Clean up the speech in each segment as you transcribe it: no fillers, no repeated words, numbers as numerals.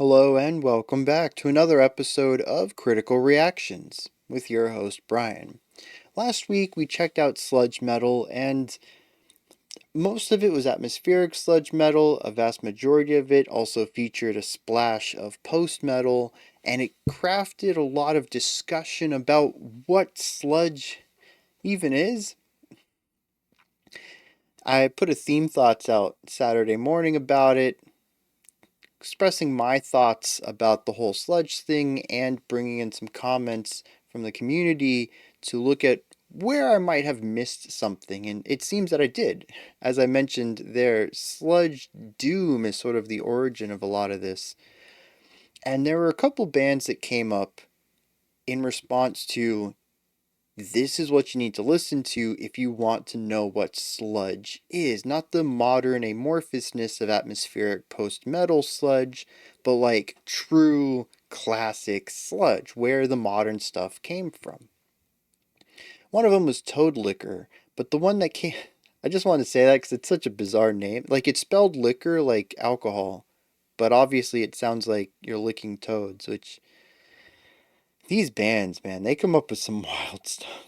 Hello and welcome back to another episode of Critical Reactions with your host Bryan. Last week we checked out sludge metal and most of it was atmospheric sludge metal. A vast majority of it also featured a splash of post metal, and it crafted a lot of discussion about what sludge even is. I put a theme thoughts out Saturday morning about it, expressing my thoughts about the whole sludge thing and bringing in some comments from the community to look at where I might have missed something, and it seems that I did. As I mentioned there, sludge doom is sort of the origin of a lot of this, and there were a couple bands that came up in response to this is what you need to listen to if you want to know what sludge is. Not the modern amorphousness of atmospheric post-metal sludge, but like true classic sludge, where the modern stuff came from. One of them was Toad Liquor, but the one that came... I just want to say that because it's such a bizarre name. Like, it's spelled liquor like alcohol, but obviously it sounds like you're licking toads, which... These bands, man, they come up with some wild stuff.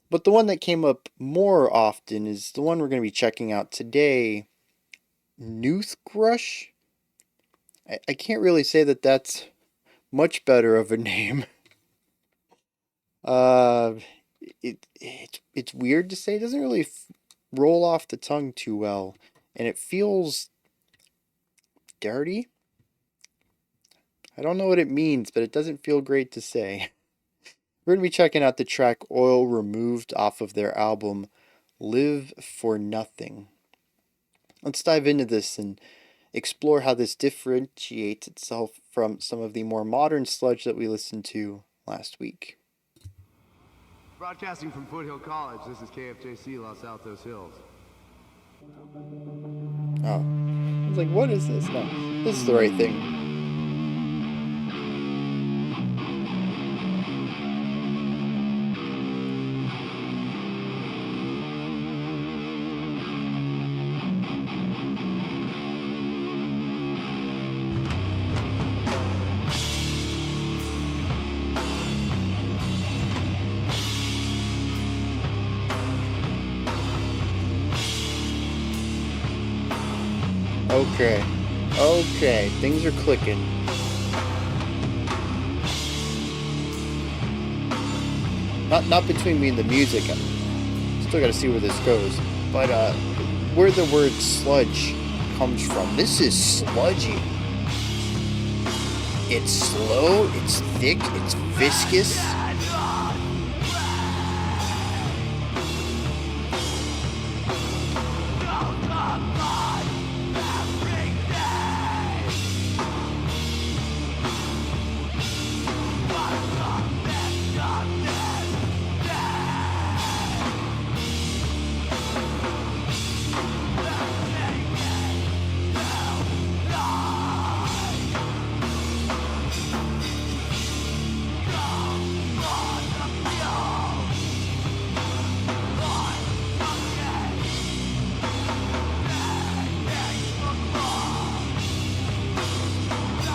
But the one that came up more often is the one we're going to be checking out today, Noothgrush. I can't really say that that's much better of a name. Uh, it's weird to say. It doesn't really roll off the tongue too well, and it feels dirty. I don't know what it means, but it doesn't feel great to say. We're going to be checking out the track Oil Removed off of their album Live for Nothing. Let's dive into this and explore how this differentiates itself from some of the more modern sludge that we listened to last week. Broadcasting from Foothill College, this is KFJC Los Altos Hills. Oh. I was like, what is this? No, this is the right thing. Okay, things are clicking. Not between me and the music. Still gotta see where this goes. But where the word sludge comes from. This is sludgy. It's slow, it's thick, it's viscous.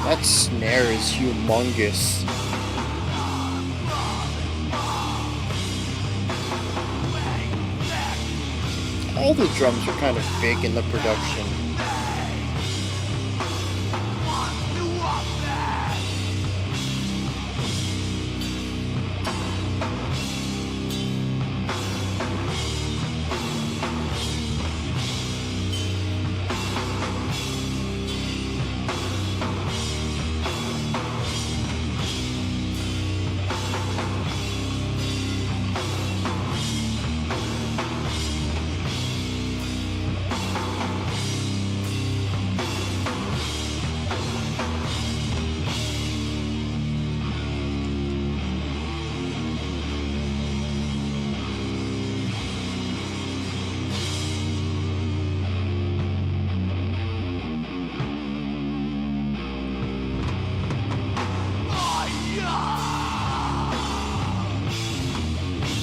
That snare is humongous. All the drums are kind of big in the production.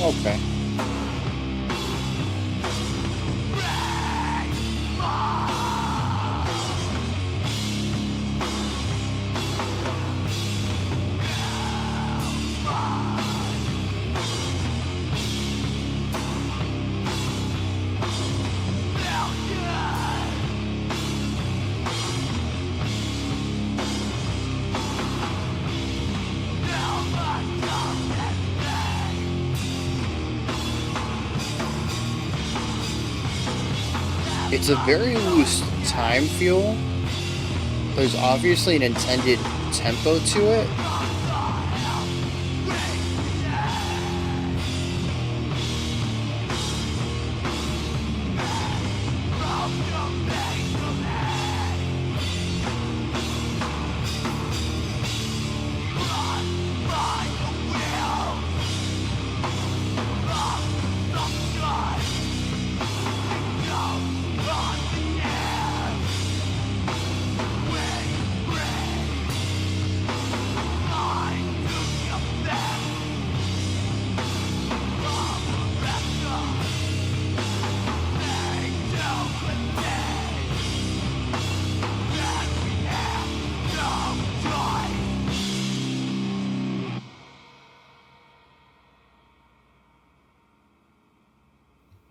Okay. It's a very loose time feel. There's obviously an intended tempo to it.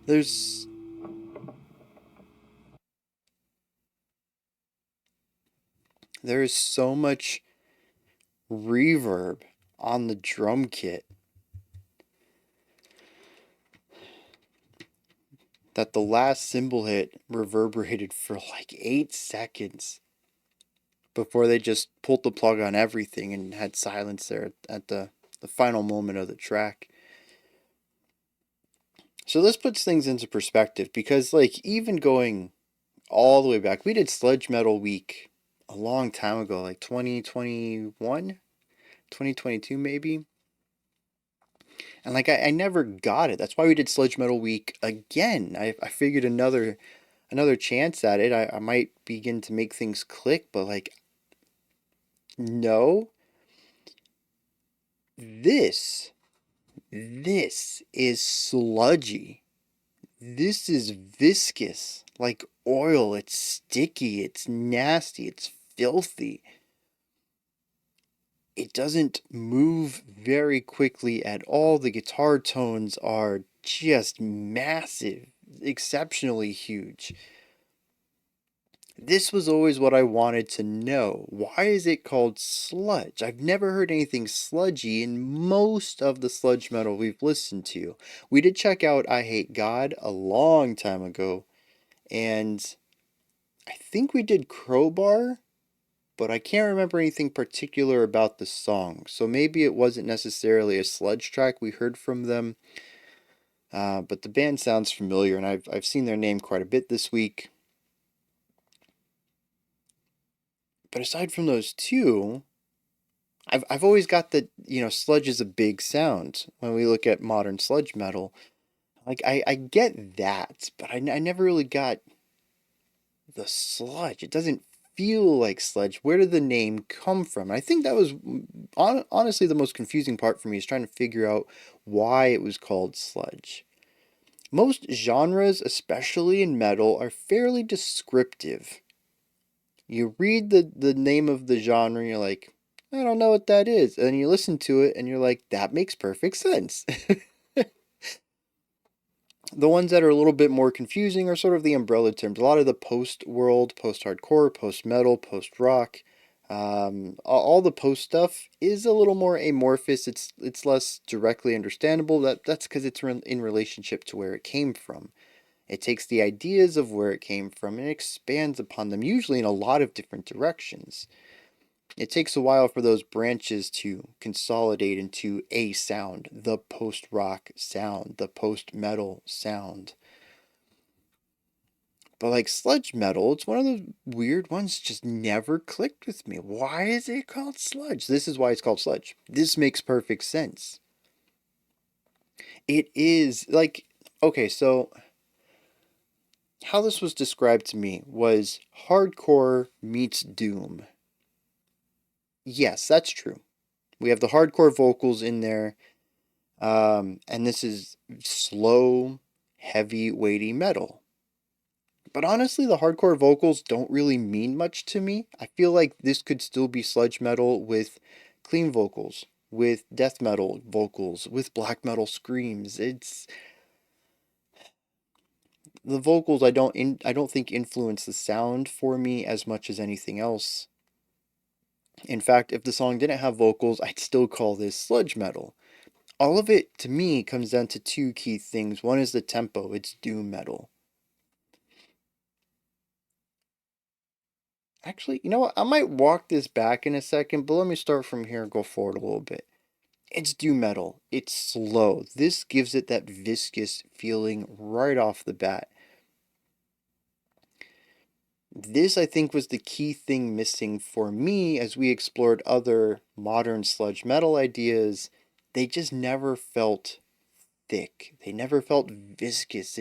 There's there's so much reverb on the drum kit that the last cymbal hit reverberated for like 8 seconds before they just pulled the plug on everything and had silence there at the final moment of the track. So this puts things into perspective because, like, even going all the way back, we did Sludge Metal Week a long time ago, like 2021, 2022 maybe. And like I never got it. That's why we did Sludge Metal Week again. I figured another chance at it. I might begin to make things click, but like no. This this is sludgy. This is viscous. Like oil. It's sticky. It's nasty. It's filthy. It doesn't move very quickly at all. The guitar tones are just massive, exceptionally huge. This was always what I wanted to know. Why is it called sludge? I've never heard anything sludgy in most of the sludge metal we've listened to. We did check out I Hate God a long time ago, and I think we did Crowbar, but I can't remember anything particular about the song. So maybe it wasn't necessarily a sludge track we heard from them. But the band sounds familiar, and I've seen their name quite a bit this week. But aside from those two, I've always got that, sludge is a big sound when we look at modern sludge metal. Like I get that, but I never really got the sludge. It doesn't feel like sludge. Where did the name come from? I think that was honestly the most confusing part for me, is trying to figure out why it was called sludge. Most genres, especially in metal, are fairly descriptive. You read the name of the genre and you're like, I don't know what that is. And you listen to it and you're like, that makes perfect sense. The ones that are a little bit more confusing are sort of the umbrella terms. A lot of the post world, post hardcore, post metal, post rock, all the post stuff is a little more amorphous. It's less directly understandable. That's because it's in relationship to where it came from. It takes the ideas of where it came from and expands upon them, usually in a lot of different directions. It takes a while for those branches to consolidate into a sound, the post rock sound, the post metal sound. But like sludge metal, it's one of those weird ones, just never clicked with me. Why is it called sludge? This is why it's called sludge. This makes perfect sense. It is like, okay, so how this was described to me was hardcore meets doom. Yes, that's true. We have the hardcore vocals in there, and this is slow, heavy, weighty metal. But honestly, the hardcore vocals don't really mean much to me. I feel like this could still be sludge metal with clean vocals, with death metal vocals, with black metal screams. It's the vocals I don't think influence the sound for me as much as anything else. In fact, if the song didn't have vocals, I'd still call this sludge metal. All of it, to me, comes down to two key things. One is the tempo, it's doom metal. Actually, you know what? I might walk this back in a second, but let me start from here and go forward a little bit. It's doom metal. It's slow. This gives it that viscous feeling right off the bat. This, I think, was the key thing missing for me as we explored other modern sludge metal ideas. They just never felt thick. They never felt viscous.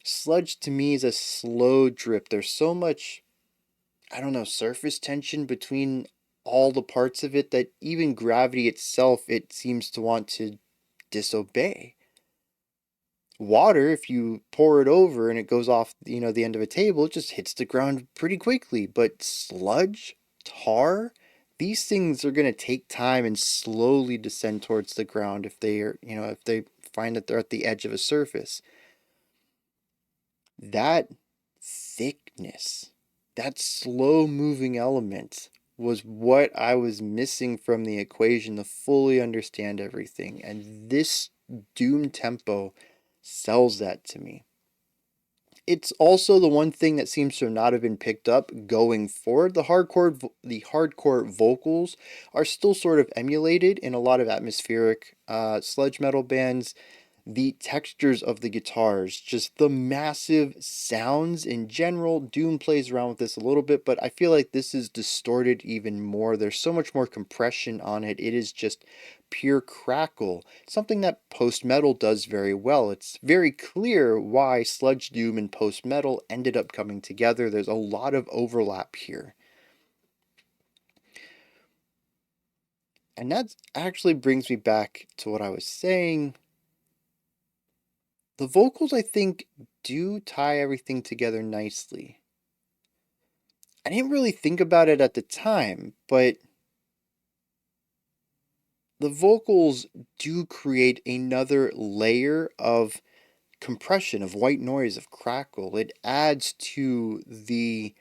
Sludge to me is a slow drip. There's so much, I don't know, surface tension between all the parts of it that even gravity itself, it seems to want to disobey. Water, if you pour it over and it goes off, the end of a table, it just hits the ground pretty quickly. But sludge, tar, these things are going to take time and slowly descend towards the ground if they find that they're at the edge of a surface. That thickness, that slow moving element was what I was missing from the equation to fully understand everything. And this Doom tempo sells that to me. It's also the one thing that seems to not have been picked up going forward. The hardcore vocals are still sort of emulated in a lot of atmospheric sludge metal bands. The textures of the guitars, just the massive sounds in general. Doom plays around with this a little bit, but I feel like this is distorted even more. There's so much more compression on it. It is just pure crackle, something that post metal does very well. It's very clear why sludge doom and post metal ended up coming together. There's a lot of overlap here. And that actually brings me back to what I was saying. The vocals, I think, do tie everything together nicely. I didn't really think about it at the time, but the vocals do create another layer of compression, of white noise, of crackle. It adds to the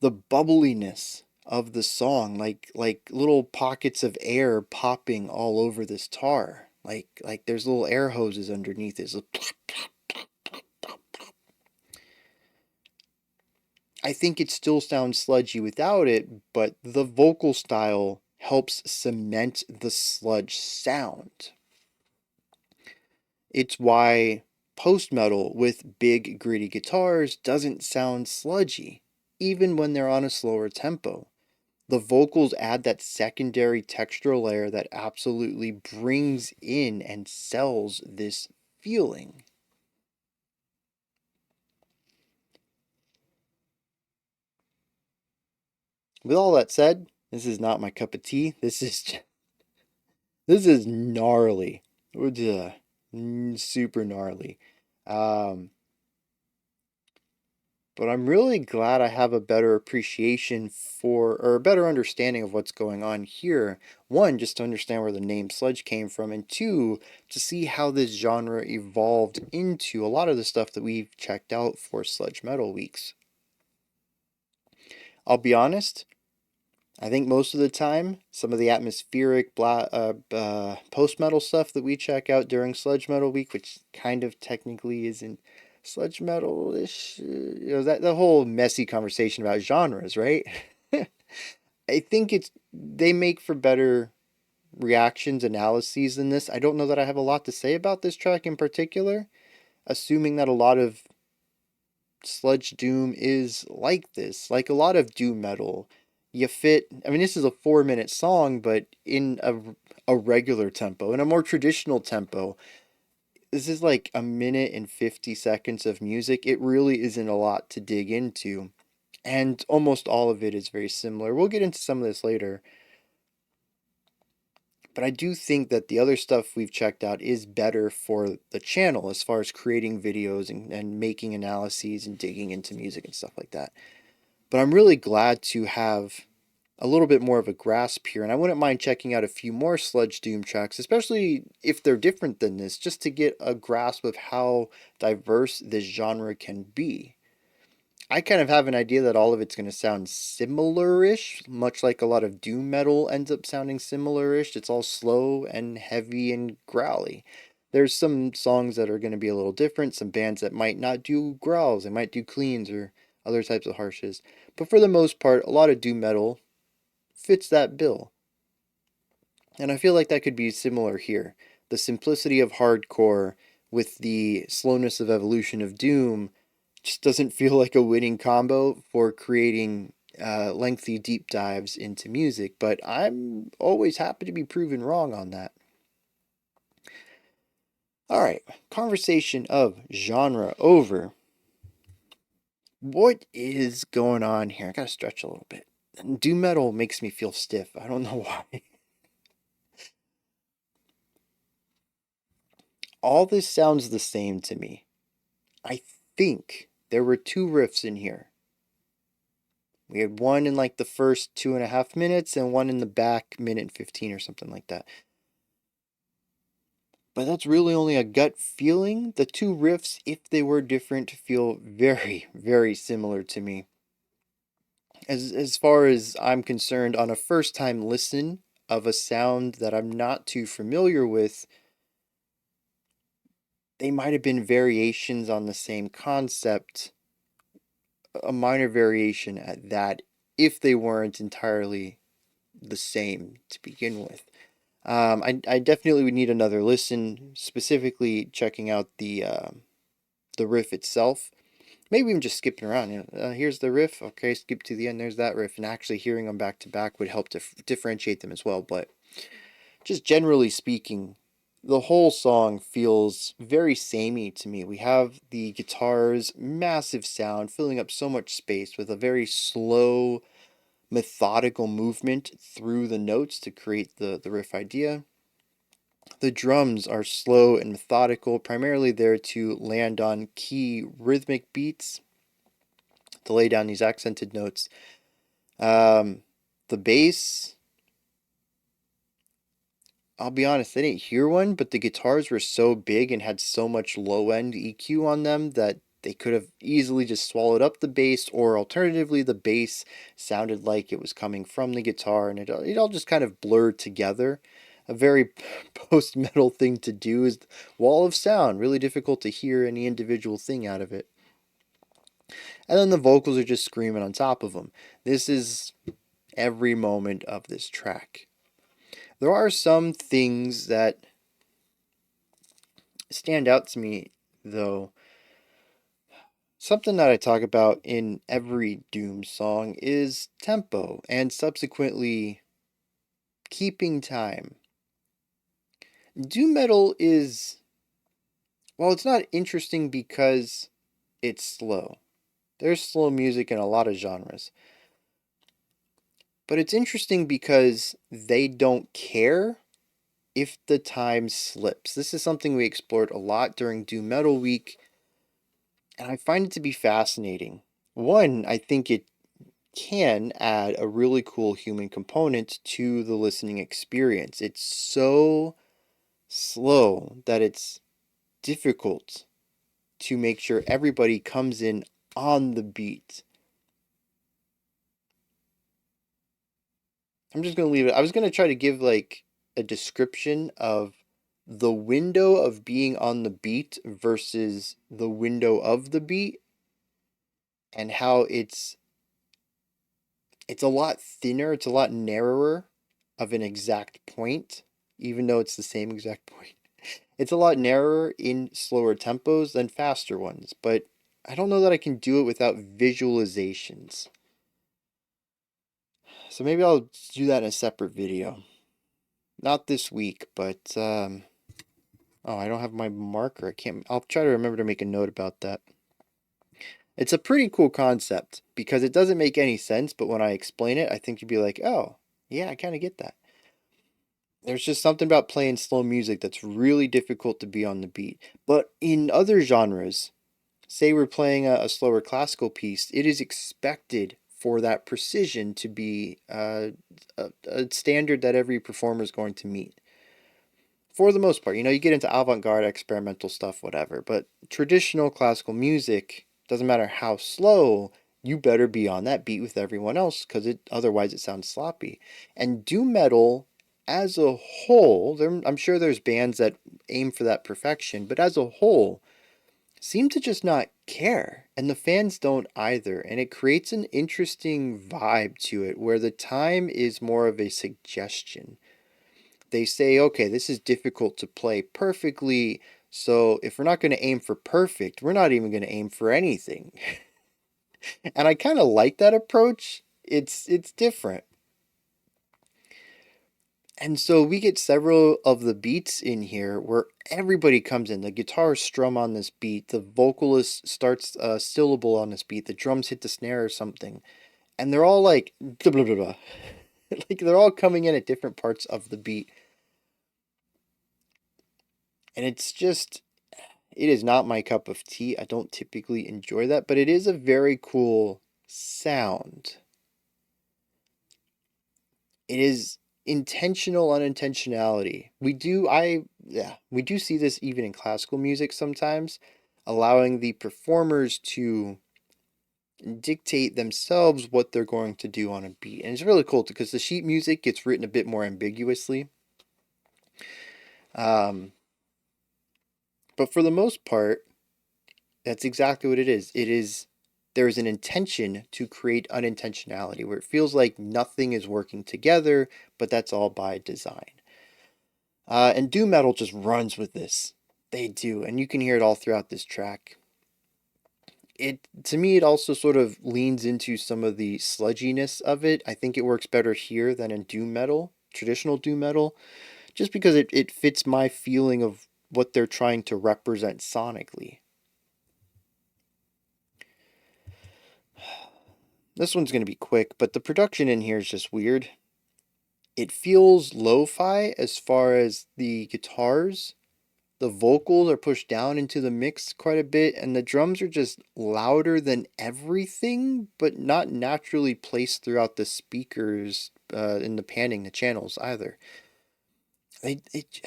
bubbliness of the song, like little pockets of air popping all over this tar. Like there's little air hoses underneath it. I think it still sounds sludgy without it, but the vocal style helps cement the sludge sound. It's why post metal with big gritty guitars doesn't sound sludgy, even when they're on a slower tempo. The vocals add that secondary textural layer that absolutely brings in and sells this feeling. With all that said, this is not my cup of tea. This is gnarly. Super gnarly. Um, but I'm really glad I have a better appreciation for, or a better understanding of what's going on here. One, just to understand where the name sludge came from, and two, to see how this genre evolved into a lot of the stuff that we've checked out for Sludge Metal Weeks. I'll be honest, I think most of the time, some of the atmospheric post metal stuff that we check out during Sludge Metal Week, which kind of technically isn't sludge metal ish, that the whole messy conversation about genres, right? I think they make for better reactions, analyses than this. I don't know that I have a lot to say about this track in particular, assuming that a lot of sludge doom is like this, like a lot of doom metal. I mean, this is a 4-minute song, but in a regular tempo, in a more traditional tempo, this is like a minute and 50 seconds of music. It really isn't a lot to dig into, and almost all of it is very similar. We'll get into some of this later, but I do think that the other stuff we've checked out is better for the channel as far as creating videos and making analyses and digging into music and stuff like that. But I'm really glad to have a little bit more of a grasp here, and I wouldn't mind checking out a few more Sludge Doom tracks, especially if they're different than this, just to get a grasp of how diverse this genre can be. I kind of have an idea that all of it's going to sound similar-ish, much like a lot of doom metal ends up sounding similar-ish. It's all slow and heavy and growly. There's some songs that are going to be a little different, some bands that might not do growls, they might do cleans or other types of harshes. But for the most part, a lot of doom metal fits that bill. And I feel like that could be similar here. The simplicity of hardcore with the slowness of evolution of doom just doesn't feel like a winning combo for creating lengthy deep dives into music, but I'm always happy to be proven wrong on that. All right, conversation of genre over. What is going on here? I gotta stretch a little bit. Doom metal makes me feel stiff. I don't know why. All this sounds the same to me. I think there were two riffs in here. We had one in like the first 2.5 minutes and one in the back minute and 15 or something like that. But that's really only a gut feeling. The two riffs, if they were different, feel very, very similar to me. As far as I'm concerned, on a first time listen of a sound that I'm not too familiar with, they might have been variations on the same concept, a minor variation at that, if they weren't entirely the same to begin with. I definitely would need another listen, specifically checking out the riff itself. Maybe even just skipping around. Here's the riff. Okay, skip to the end. There's that riff, and actually hearing them back to back would help to differentiate them as well. But just generally speaking, the whole song feels very samey to me. We have the guitar's massive sound filling up so much space with a very slow, methodical movement through the notes to create the riff idea. The drums are slow and methodical, primarily there to land on key rhythmic beats to lay down these accented notes. The bass, I'll be honest, I didn't hear one, but the guitars were so big and had so much low end EQ on them that they could have easily just swallowed up the bass, or alternatively, the bass sounded like it was coming from the guitar, and it all just kind of blurred together. A very post metal thing to do is wall of sound, really difficult to hear any individual thing out of it. And then the vocals are just screaming on top of them. This is every moment of this track. There are some things that stand out to me, though. Something that I talk about in every Doom song is tempo and subsequently keeping time. Doom metal is, well, it's not interesting because it's slow. There's slow music in a lot of genres. But it's interesting because they don't care if the time slips. This is something we explored a lot during Doom Metal Week, and I find it to be fascinating. One, I think it can add a really cool human component to the listening experience. It's so slow that it's difficult to make sure everybody comes in on the beat. I'm just going to leave it. I was going to try to give like a description of the window of being on the beat versus the window of the beat, and how it's a lot thinner, it's a lot narrower of an exact point, even though it's the same exact point. It's a lot narrower in slower tempos than faster ones, but I don't know that I can do it without visualizations. So maybe I'll do that in a separate video. Not this week, but oh, I don't have my marker. I can't. I'll try to remember to make a note about that. It's a pretty cool concept because it doesn't make any sense, but when I explain it, I think you'd be like, "Oh, yeah, I kind of get that." There's just something about playing slow music that's really difficult to be on the beat. But in other genres, say we're playing a slower classical piece, it is expected for that precision to be a standard that every performer is going to meet. For the most part, you get into avant-garde, experimental stuff, whatever, but traditional classical music, doesn't matter how slow, you better be on that beat with everyone else, because otherwise it sounds sloppy. And doom metal, as a whole, I'm sure there's bands that aim for that perfection, but as a whole, seem to just not care, and the fans don't either. And it creates an interesting vibe to it where the time is more of a suggestion. They say, okay, this is difficult to play perfectly, so if we're not going to aim for perfect, we're not even going to aim for anything. And I kind of like that approach. It's different. And so we get several of the beats in here where everybody comes in. The guitars strum on this beat, the vocalist starts a syllable on this beat, the drums hit the snare or something. And they're all like blah, blah, blah, blah. Like they're all coming in at different parts of the beat. And it's just it is not my cup of tea. I don't typically enjoy that, but it is a very cool sound. It is intentional unintentionality. We do see this even in classical music sometimes, allowing the performers to dictate themselves what they're going to do on a beat. And it's really cool because the sheet music gets written a bit more ambiguously. Um, but for the most part, that's exactly what it is. There is an intention to create unintentionality where it feels like nothing is working together, but that's all by design. And doom metal just runs with this. They do, and you can hear it all throughout this track. It to me, it also sort of leans into some of the sludginess of it. I think it works better here than in doom metal, traditional doom metal, just because it fits my feeling of what they're trying to represent sonically. This one's going to be quick, but the production in here is just weird. It feels lo-fi as far as the guitars. The vocals are pushed down into the mix quite a bit, and the drums are just louder than everything, but not naturally placed throughout the speakers in the panning, the channels either. It,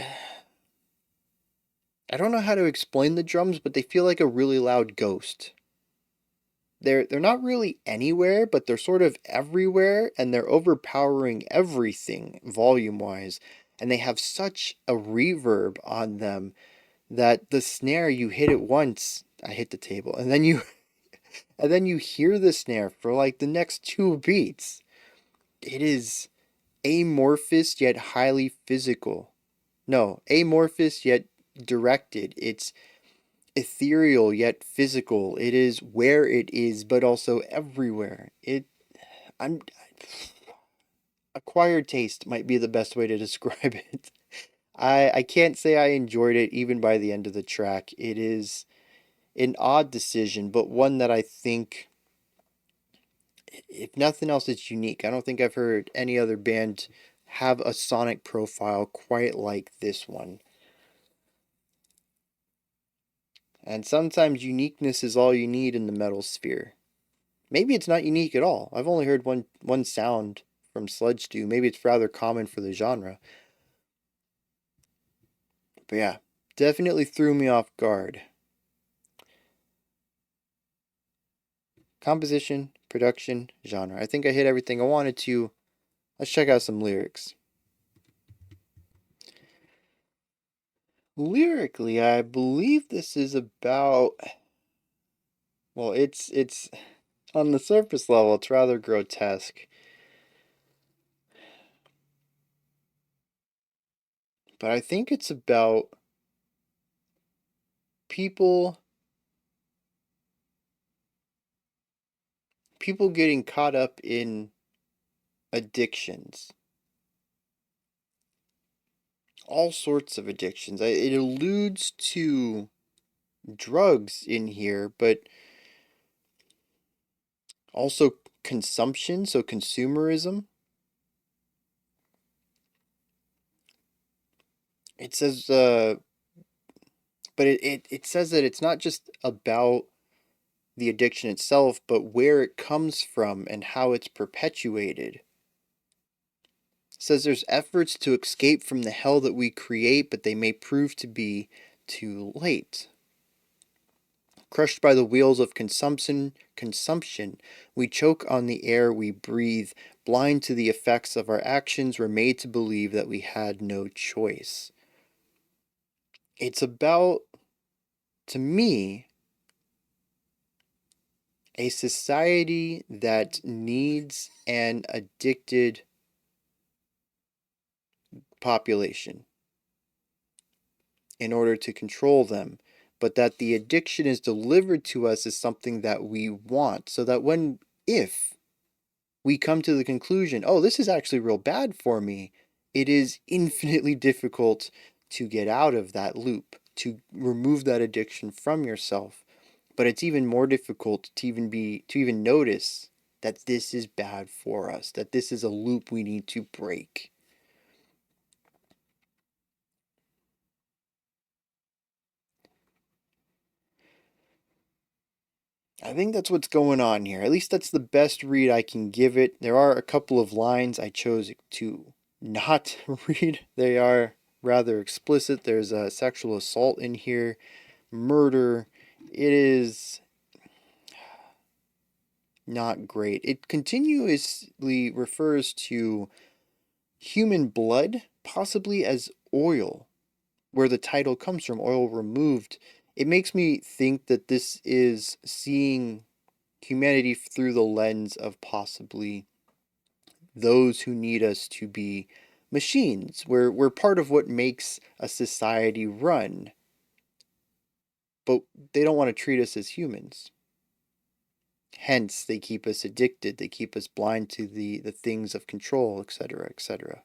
I don't know how to explain the drums, but they feel like a really loud ghost. They're not really anywhere, but they're sort of everywhere, and they're overpowering everything volume wise, and they have such a reverb on them that the snare, you hit it once, I hit the table, and then you and then you hear the snare for like the next two beats. It is amorphous yet highly physical. No, amorphous yet directed. It's ethereal yet physical. It is where it is, but also everywhere. I'm acquired taste might be the best way to describe it. I can't say I enjoyed it even by the end of the track. It is an odd decision, but one that I think, if nothing else, it's unique. I don't think I've heard any other band have a sonic profile quite like this one. And sometimes uniqueness is all you need in the metal sphere. Maybe it's not unique at all. I've only heard one sound from Sludgy. Maybe it's rather common for the genre. But yeah, definitely threw me off guard. Composition, production, genre. I think I hit everything I wanted to. Let's check out some lyrics. Lyrically, I believe this is about, well, it's on the surface level, it's rather grotesque. But I think it's about people people getting caught up in addictions. All sorts of addictions. It alludes to drugs in here, but also consumption, so consumerism. It says but it says that it's not just about the addiction itself, but where it comes from and how it's perpetuated. It says there's efforts to escape from the hell that we create, but they may prove to be too late. Crushed by the wheels of consumption, we choke on the air we breathe. Blind to the effects of our actions, we're made to believe that we had no choice. It's about, to me, A society that needs an addicted population in order to control them, but that the addiction is delivered to us as something that we want, so that if we come to the conclusion, oh, this is actually real bad for me, it is infinitely difficult to get out of that loop, to remove that addiction from yourself. But it's even more difficult to even notice that this is bad for us, that this is a loop we need to break. I think that's what's going on here. At least that's the best read I can give it. There are a couple of lines I chose to not read. They are rather explicit. There's a sexual assault in here, murder. It is not great. It continuously refers to human blood, possibly as oil, where the title comes from, oil removed. It makes me think that this is seeing humanity through the lens of possibly those who need us to be machines. We're part of what makes a society run, but they don't want to treat us as humans. Hence, they keep us addicted, they keep us blind to the things of control, etc., etc.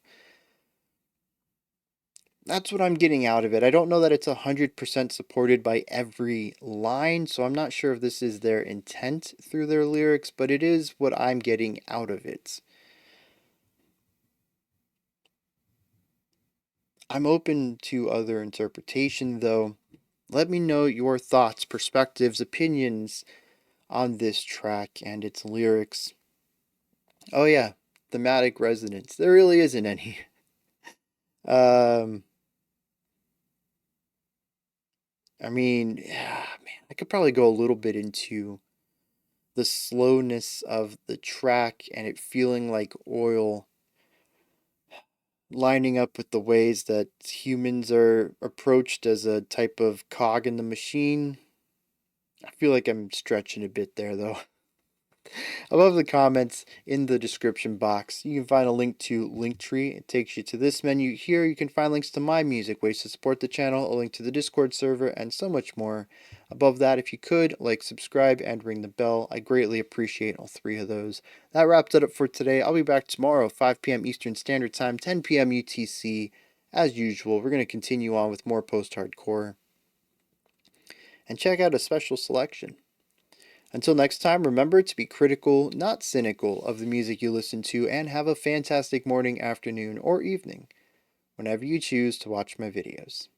That's what I'm getting out of it. I don't know that it's 100% supported by every line, so I'm not sure if this is their intent through their lyrics, but it is what I'm getting out of it. I'm open to other interpretation, though. Let me know your thoughts, perspectives, opinions on this track and its lyrics. Oh, yeah, thematic resonance. There really isn't any. Um, I mean, yeah, man, I could probably go a little bit into the slowness of the track and it feeling like oil lining up with the ways that humans are approached as a type of cog in the machine. I feel like I'm stretching a bit there, though. Above the comments in the description box, you can find a link to Linktree. It takes you to this menu. Here you can find links to my music, ways to support the channel, a link to the Discord server, and so much more. Above that, if you could, like, subscribe, and ring the bell. I greatly appreciate all three of those. That wraps it up for today. I'll be back tomorrow, 5 p.m. Eastern Standard Time, 10 p.m. UTC. As usual, we're going to continue on with more post-hardcore and check out a special selection. Until next time, remember to be critical, not cynical, of the music you listen to, and have a fantastic morning, afternoon, or evening, whenever you choose to watch my videos.